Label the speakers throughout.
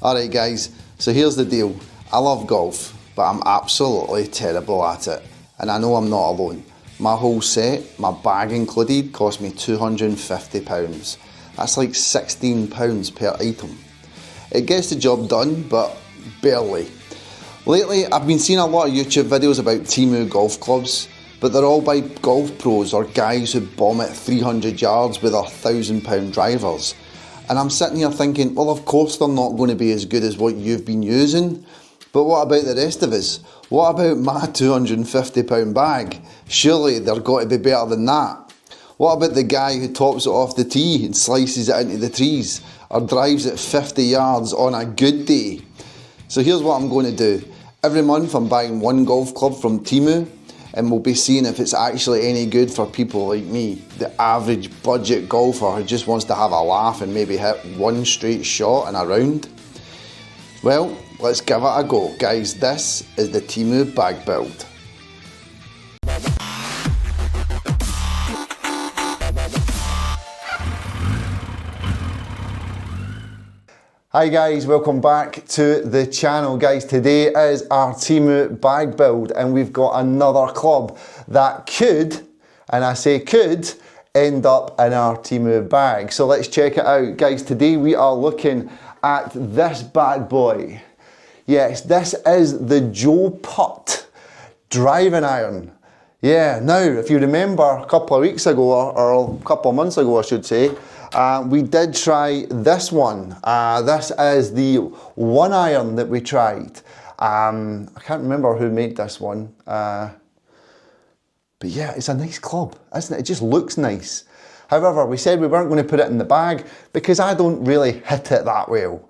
Speaker 1: Alright guys, so here's the deal. I love golf, but I'm absolutely terrible at it. And I know I'm not alone. My whole set, my bag included, cost me £250. That's like £16 per item. It gets the job done, but barely. Lately, I've been seeing a lot of YouTube videos about Temu golf clubs, but they're all by golf pros or guys who bomb at 300 yards with their £1,000 drivers. And I'm sitting here thinking, well, of course they're not going to be as good as what you've been using. But what about the rest of us? What about my £250 bag? Surely they're got to be better than that. What about the guy who tops it off the tee and slices it into the trees, or drives it 50 yards on a good day? So here's what I'm going to do. Every month I'm buying one golf club from Temu, and we'll be seeing if it's actually any good for people like me, the average budget golfer who just wants to have a laugh and maybe hit one straight shot in a round. Well, let's give it a go, guys. This is the Temu bag build. Hi guys, welcome back to the channel. Guys, today is our Temu bag build and we've got another club that could, and I say could, end up in our Temu bag. So let's check it out. Guys, today we are looking at this bad boy. Yes, this is the JOEPUT driving iron. Yeah, now if you remember a couple of weeks ago, or a couple of months ago I should say, we did try this one. This is the one iron that we tried. I can't remember who made this one. But yeah, it's a nice club, isn't it? It just looks nice. However, we said we weren't going to put it in the bag because I don't really hit it that well.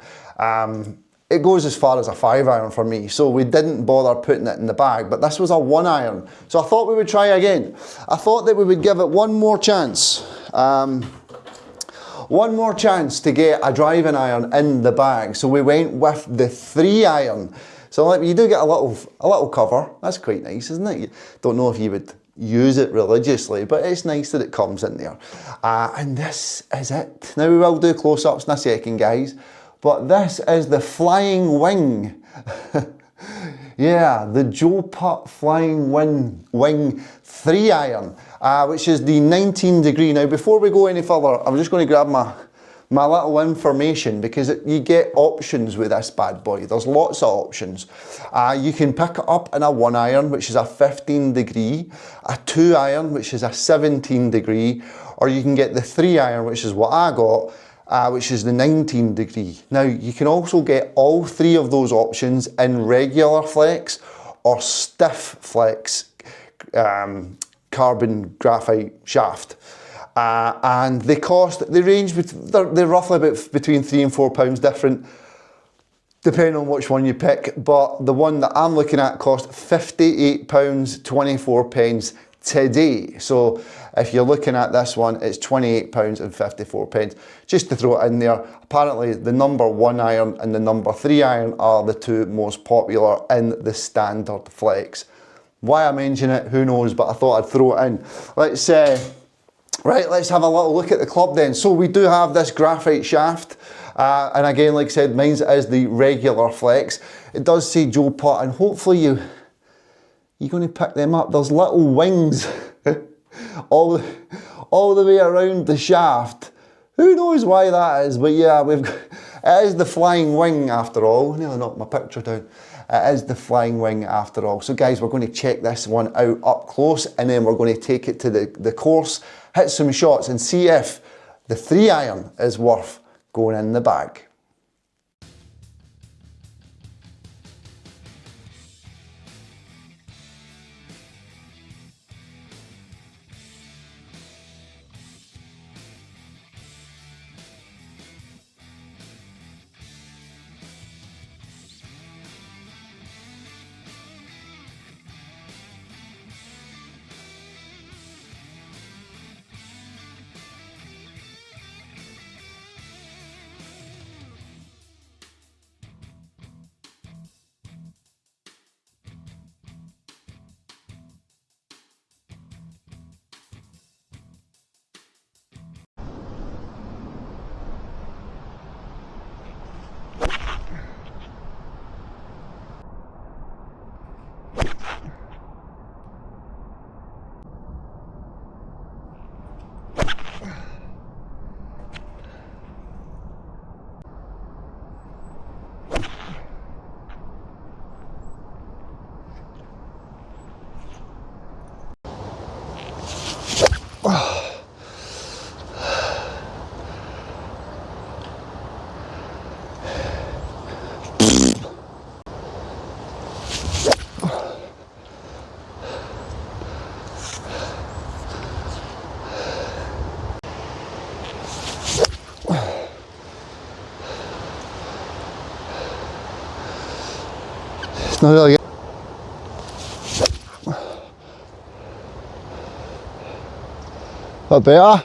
Speaker 1: It goes as far as a 5 iron for me, so we didn't bother putting it in the bag, but this was a 1 iron. So I thought we would try again. I thought that we would give it one more chance. One more chance to get a driving iron in the bag. So we went with the 3 iron. So you do get a little cover. That's quite nice, isn't it? You don't know if you would use it religiously, but it's nice that it comes in there. And this is it. Now we will do close-ups in a second, guys. But this is the flying wing. Yeah, the JOEPUT flying wing 3 iron, which is the 19 degree. Now before we go any further, I'm just going to grab my little information because you get options with this bad boy. There's lots of options. You can pick it up in a 1 iron, which is a 15 degree, a 2 iron, which is a 17 degree, or you can get the 3 iron, which is what I got, which is the 19 degree. Now you can also get all 3 of those options in regular flex or stiff flex carbon graphite shaft. And they range, they're roughly about between £3 and £4 different, depending on which one you pick. But the one that I'm looking at cost £58.24 today. So if you're looking at this one, it's £28.54. Just to throw it in there, apparently the number 1 iron and the number 3 iron are the 2 most popular in the standard flex. Why I mention it, who knows, but I thought I'd throw it in. Let's have a little look at the club then. So we do have this graphite shaft, and again, like I said, mine is the regular flex. It does say JOEPUT, and hopefully you're going to pick them up. There's little wings all the way around the shaft. Who knows why that is, but yeah, it is the flying wing after all. I nearly knocked my picture down. It is the flying wing after all. So guys, we're going to check this one out up close, and then we're going to take it to the course, hit some shots, and see if the 3 iron is worth going in the bag. It's not really. Not better.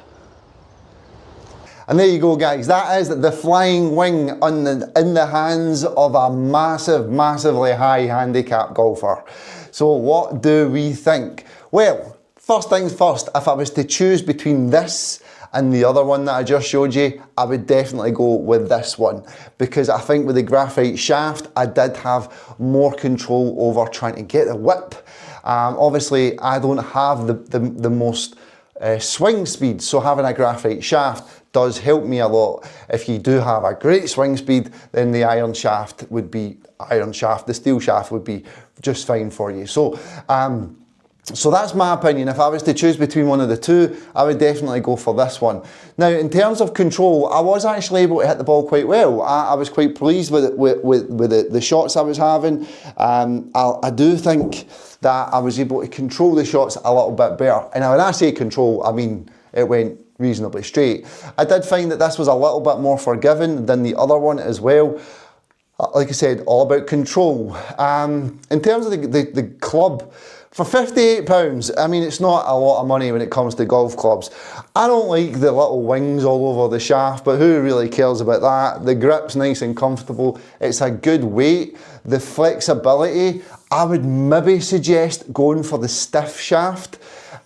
Speaker 1: And there you go, guys. That is the flying wing in the hands of a massively high handicap golfer. So what do we think? Well, first things first, if I was to choose between this and the other one that I just showed you, I would definitely go with this one, because I think with the graphite shaft, I did have more control over trying to get the whip. Obviously, I don't have the most swing speed, so having a graphite shaft does help me a lot. If you do have a great swing speed, then the iron shaft would be the steel shaft would be just fine for you. So so that's my opinion. If I was to choose between one of the two, I would definitely go for this one. Now, in terms of control, I was actually able to hit the ball quite well. I was quite pleased with the shots I was having. I do think that I was able to control the shots a little bit better. And when I say control, I mean it went reasonably straight. I did find that this was a little bit more forgiving than the other one as well. Like I said, all about control. In terms of the club, for £58, I mean, it's not a lot of money when it comes to golf clubs. I don't like the little wings all over the shaft, but who really cares about that? The grip's nice and comfortable. It's a good weight. The flexibility, I would maybe suggest going for the stiff shaft.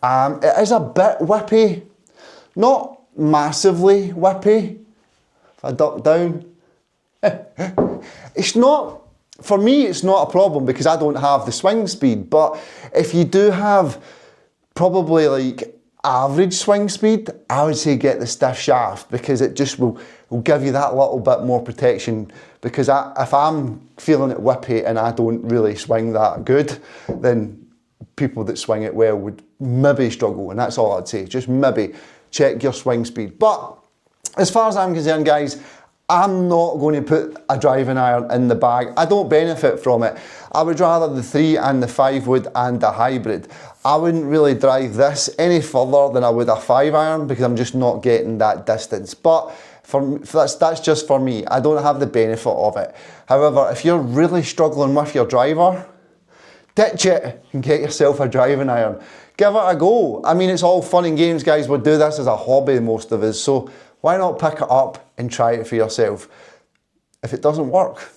Speaker 1: It is a bit whippy, not massively whippy. If I duck down, it's not, for me it's not a problem because I don't have the swing speed, but if you do have probably like average swing speed, I would say get the stiff shaft, because it just will give you that little bit more protection, because if I'm feeling it whippy and I don't really swing that good, then people that swing it well would maybe struggle, and that's all I'd say, just maybe check your swing speed. But as far as I'm concerned, guys, I'm not going to put a driving iron in the bag. I don't benefit from it. I would rather the 3 and the 5 wood and the hybrid. I wouldn't really drive this any further than I would a 5 iron, because I'm just not getting that distance. But that's just for me. I don't have the benefit of it. However, if you're really struggling with your driver, ditch it and get yourself a driving iron. Give it a go. I mean, it's all fun and games, guys. We do this as a hobby, most of us. So why not pick it up and try it for yourself? If it doesn't work,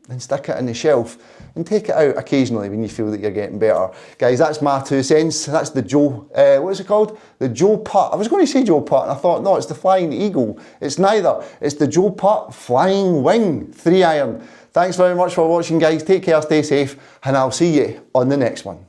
Speaker 1: then stick it in the shelf and take it out occasionally when you feel that you're getting better. Guys, that's my 2 cents. That's the what is it called? The JOEPUT. I was going to say JOEPUT and I thought, no, it's the Flying Eagle. It's neither. It's the JOEPUT Flying Wing 3 iron. Thanks very much for watching, guys. Take care, stay safe, and I'll see you on the next one.